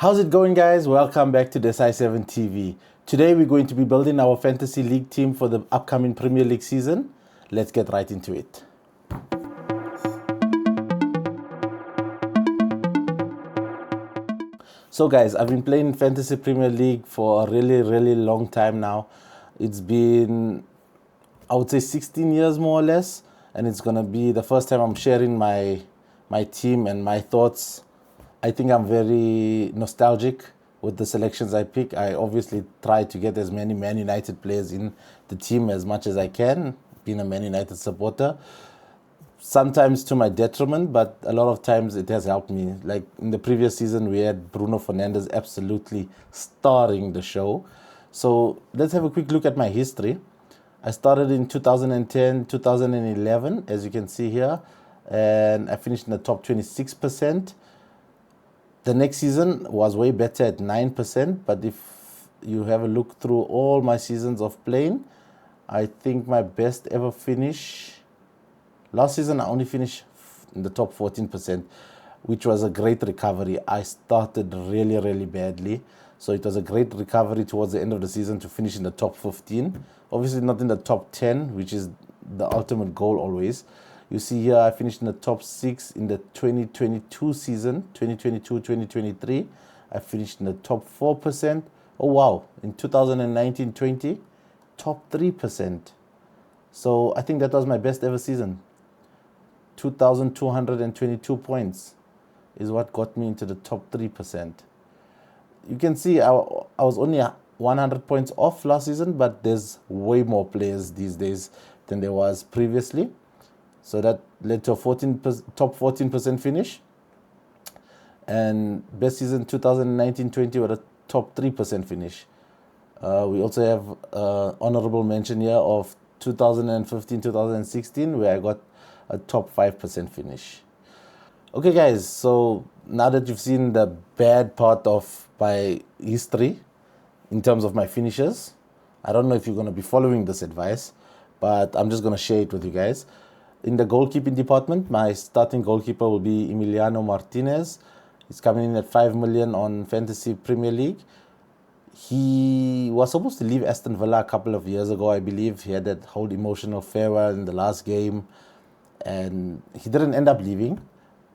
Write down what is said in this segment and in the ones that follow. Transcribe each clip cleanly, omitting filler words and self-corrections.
How's it going, guys? Welcome back to Decide7 TV. Today we're going to be building our fantasy league team for the upcoming Premier League season. Let's get right into it. So guys, I've been playing Fantasy Premier League for a really long time now. It's been, I would say, 16 years more or less, and it's gonna be the first time I'm sharing my team and my thoughts. I think I'm very nostalgic with the selections I pick. I obviously try to get as many Man United players in the team as much as I can, being a Man United supporter. Sometimes to my detriment, but a lot of times it has helped me. Like in the previous season, we had Bruno Fernandes absolutely starring the show. So let's have a quick look at my history. I started in 2010, 2011, as you can see here, and I finished in the top 26%. The next season was way better at 9%, but if you have a look through all my seasons of playing, I think my best ever finish, last season I only finished in the top 14%, which was a great recovery. I started really badly, so it was a great recovery towards the end of the season to finish in the top 15. Obviously not in the top 10, which is the ultimate goal always. You see here, I finished in the top 6 in the 2022 season, 2022-2023. I finished in the top 4%. Oh, wow. In 2019-20, top 3%. So I think that was my best ever season. 2,222 points is what got me into the top 3%. You can see I was only 100 points off last season, but there's way more players these days than there was previously. So that led to a top 14% finish. And best season 2019-20 with a top 3% finish. We also have honorable mention here of 2015-2016 where I got a top 5% finish. Okay guys, so now that you've seen the bad part of my history in terms of my finishes, I don't know if you're going to be following this advice, but I'm just going to share it with you guys. In the goalkeeping department, my starting goalkeeper will be Emiliano Martinez. He's coming in at 5 million on Fantasy Premier League. He was supposed to leave Aston Villa a couple of years ago, I believe. He had that whole emotional farewell in the last game, and he didn't end up leaving.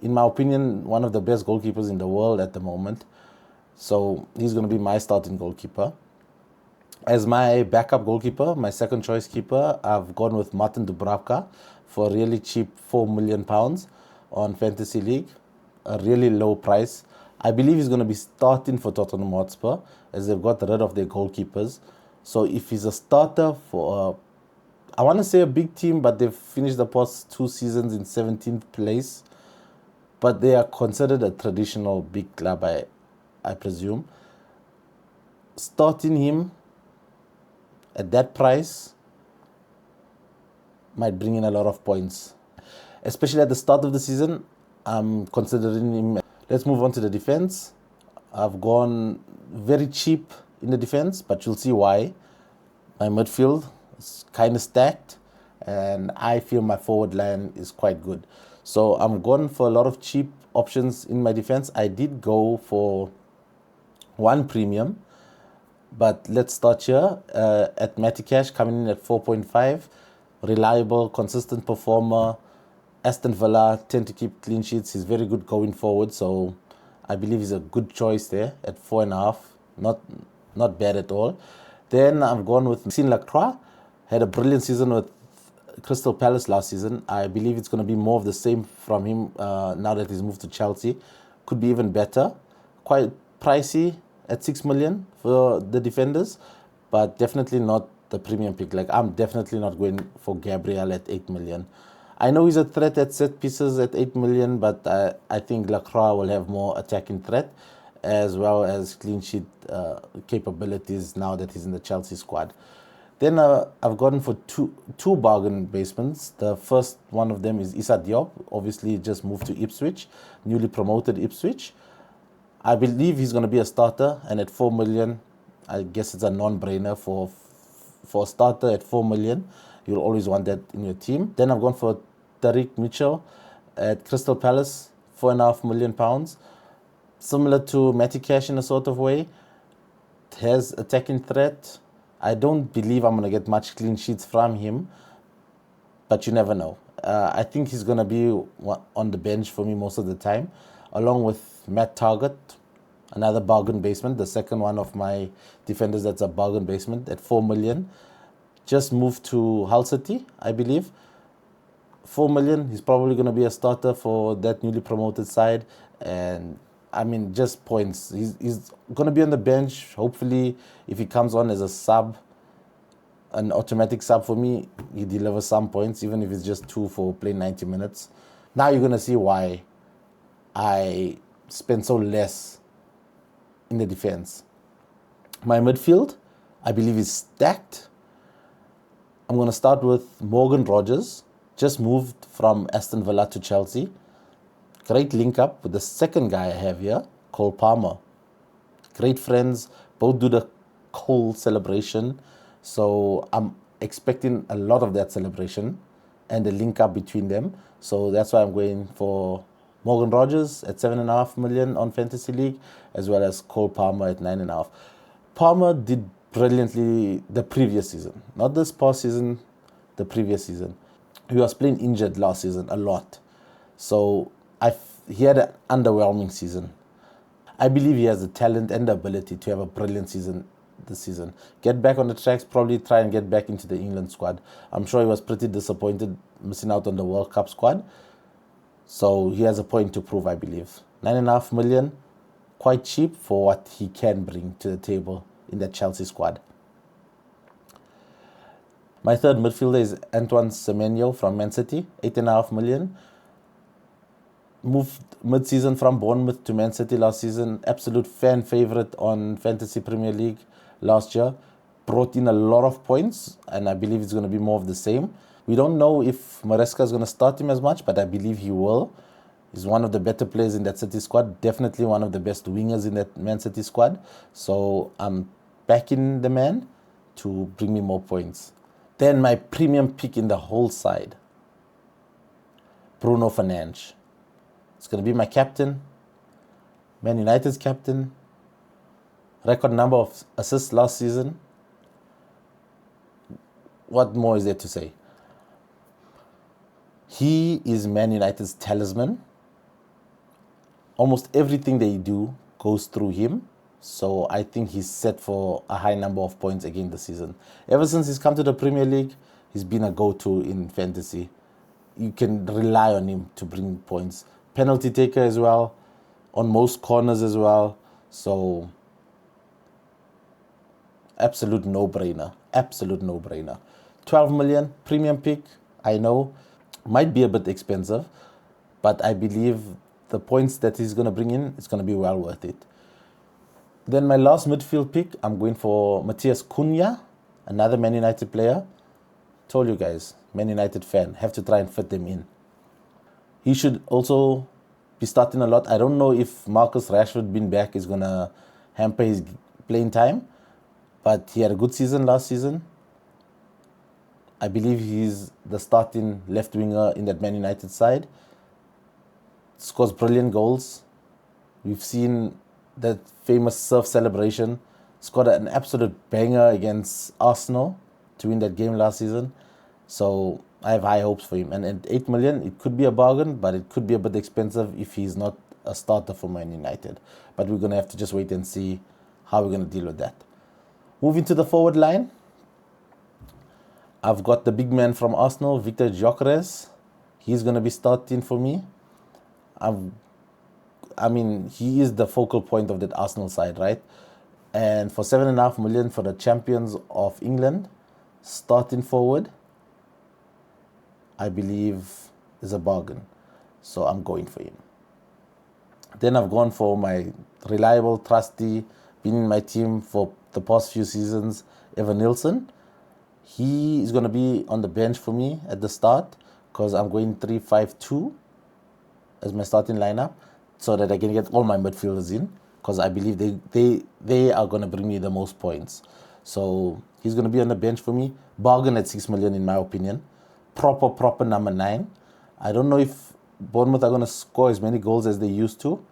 In my opinion, one of the best goalkeepers in the world at the moment. So he's going to be my starting goalkeeper. As my backup goalkeeper, my second choice keeper, I've gone with Martin Dubravka for a really cheap £4 million on Fantasy League, a really low price. I believe he's going to be starting for Tottenham Hotspur as they've got rid of their goalkeepers. So if he's a starter for, I want to say a big team, but they've finished the past 2 seasons in 17th place. But they are considered a traditional big club, I presume. Starting him at that price might bring in a lot of points, especially at the start of the season. I'm considering him. Let's move on to the defense. I've gone very cheap in the defense, but you'll see why. My midfield is kind of stacked, and I feel my forward line is quite good. So I'm going for a lot of cheap options in my defense. I did go for one premium, but let's start here at Matty Cash, coming in at 4.5. Reliable, consistent performer. Aston Villa tend to keep clean sheets. He's very good going forward, so I believe he's a good choice there at 4.5. Not bad at all. Then I've gone with Maxime Lacroix. Had a brilliant season with Crystal Palace last season. I believe it's going to be more of the same from him now that he's moved to Chelsea. Could be even better. Quite pricey at 6 million for the defenders, but definitely not the premium pick. Like, I'm definitely not going for Gabriel at 8 million. I know he's a threat at set pieces at 8 million, but I think Lacroix will have more attacking threat as well as clean sheet capabilities now that he's in the Chelsea squad. Then I've gone for two bargain basements. The first one of them is Issa Diop, obviously just moved to Ipswich, newly promoted Ipswich. I believe he's going to be a starter, and at 4 million, I guess it's a non-brainer for a starter at 4 million. You'll always want that in your team. Then I've gone for Tariq Mitchell at Crystal Palace, £4.5 million. Similar to Matty Cash in a sort of way. Has attacking threat. I don't believe I'm going to get much clean sheets from him, but you never know. I think he's going to be on the bench for me most of the time, along with Matt Target, another bargain basement, the second one of my defenders that's a bargain basement at 4 million. Just moved to Hull City, I believe. 4 million, he's probably going to be a starter for that newly promoted side. And I mean, just points. He's going to be on the bench. Hopefully, if he comes on as a sub, an automatic sub for me, he delivers some points, even if it's just 2 for playing 90 minutes. Now you're going to see why I spend so less in the defense. My midfield, I believe, is stacked. I'm going to start with Morgan Rogers. Just moved from Aston Villa to Chelsea. Great link up with the second guy I have here, Cole Palmer. Great friends, both do the Cole celebration. So I'm expecting a lot of that celebration and the link up between them. So that's why I'm going for Morgan Rogers at 7.5 million on Fantasy League, as well as Cole Palmer at 9.5. Palmer did brilliantly the previous season. Not this past season, the previous season. He was playing injured last season a lot. So he had an underwhelming season. I believe he has the talent and the ability to have a brilliant season this season. Get back on the tracks, probably try and get back into the England squad. I'm sure he was pretty disappointed missing out on the World Cup squad. So he has a point to prove, I believe. 9.5 million, quite cheap for what he can bring to the table in that Chelsea squad. My third midfielder is Antoine Semenyo from Man City, 8.5 million. Moved mid-season from Bournemouth to Man City last season. Absolute fan favorite on Fantasy Premier League last year. Brought in a lot of points, and I believe it's going to be more of the same. We don't know if Maresca is going to start him as much, but I believe he will. He's one of the better players in that City squad. Definitely one of the best wingers in that Man City squad. So I'm backing the man to bring me more points. Then my premium pick in the whole side, Bruno Fernandes. It's going to be my captain, Man United's captain, record number of assists last season. What more is there to say? He is Man United's talisman. Almost everything they do goes through him. So I think he's set for a high number of points again this season. Ever since he's come to the Premier League, he's been a go-to in fantasy. You can rely on him to bring points. Penalty taker as well, on most corners as well. So absolute no-brainer. Absolute no-brainer. 12 million, premium pick, I know. Might be a bit expensive, but I believe the points that he's going to bring in is going to be well worth it. Then my last midfield pick, I'm going for Matthias Cunha, another Man United player. Told you guys, Man United fan, have to try and fit them in. He should also be starting a lot. I don't know if Marcus Rashford being back is going to hamper his playing time, but he had a good season last season. I believe he's the starting left winger in that Man United side. Scores brilliant goals. We've seen that famous surf celebration. Scored an absolute banger against Arsenal to win that game last season. So I have high hopes for him. And at 8 million, it could be a bargain, but it could be a bit expensive if he's not a starter for Man United. But we're going to have to just wait and see how we're going to deal with that. Moving to the forward line, I've got the big man from Arsenal, Victor Gyökeres. He's going to be starting for me. He is the focal point of that Arsenal side, right? And for 7.5 million for the champions of England, starting forward, I believe is a bargain. So I'm going for him. Then I've gone for my reliable, trusty, been in my team for the past few seasons, Evan Nilsson. He is going to be on the bench for me at the start because I'm going 3-5-2 as my starting lineup so that I can get all my midfielders in because I believe they are going to bring me the most points. So he's going to be on the bench for me. Bargain at 6 million in my opinion. Proper number 9. I don't know if Bournemouth are going to score as many goals as they used to.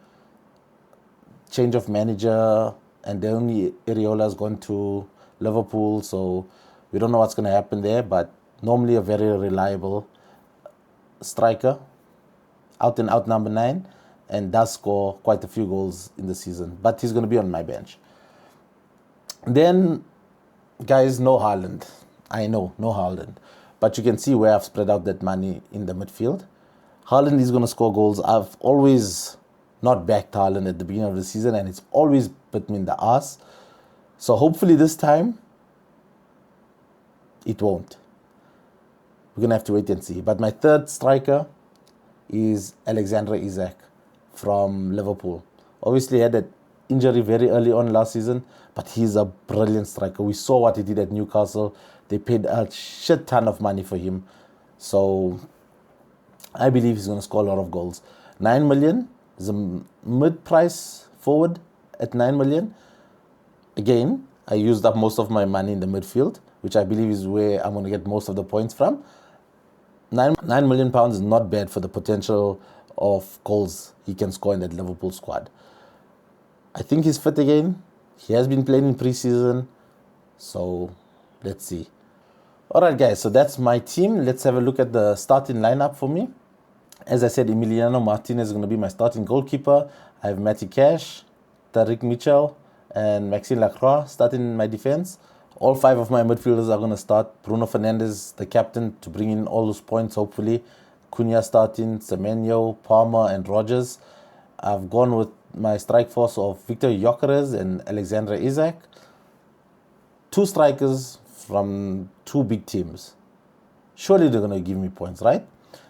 change of manager, and the only Areola has gone to Liverpool, so we don't know what's going to happen there, but normally a very reliable striker, out and out number 9, and does score quite a few goals in the season, but he's going to be on my bench. Then, guys, no Haaland. I know, no Haaland. But you can see where I've spread out that money in the midfield. Haaland is going to score goals. I've always not backed Haaland at the beginning of the season, and it's always bit me in the ass. So hopefully this time, it won't. We're going to have to wait and see. But my third striker is Alexander Isak from Liverpool. Obviously, he had that injury very early on last season, but he's a brilliant striker. We saw what he did at Newcastle. They paid a shit ton of money for him. So I believe he's going to score a lot of goals. 9 million is a mid-price forward at 9 million. Again, I used up most of my money in the midfield, which I believe is where I'm going to get most of the points from. 9 million pounds is not bad for the potential of goals he can score in that Liverpool squad. I think he's fit again. He has been playing in pre-season. So let's see. Alright guys, so that's my team. Let's have a look at the starting lineup for me. As I said, Emiliano Martinez is going to be my starting goalkeeper. I have Matty Cash, Tariq Mitchell, and Maxime Lacroix starting in my defense. All 5 of my midfielders are going to start. Bruno Fernandes, the captain, to bring in all those points, hopefully. Cunha starting, Semenyo, Palmer, and Rogers. I've gone with my strike force of Victor Gyökeres and Alexander Isak. 2 strikers from 2 big teams. Surely they're going to give me points, right?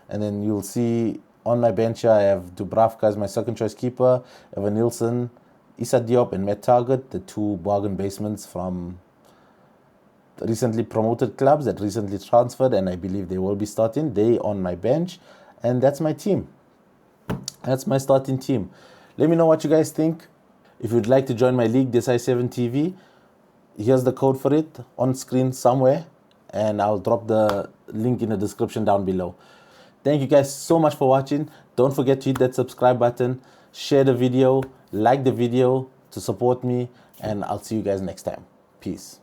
And then you'll see on my bench here, I have Dubravka as my second choice keeper, Evan Nilsson, Issa Diop, and Matt Target, the 2 bargain basements from recently promoted clubs that recently transferred, and I believe they will be starting. They on my bench, and that's my team. That's my starting team. Let me know what you guys think. If you'd like to join my league, Desai7 TV, here's the code for it on screen somewhere, and I'll drop the link in the description down below. Thank you guys so much for watching. Don't forget to hit that subscribe button, share the video, like the video to support me, and I'll see you guys next time. Peace.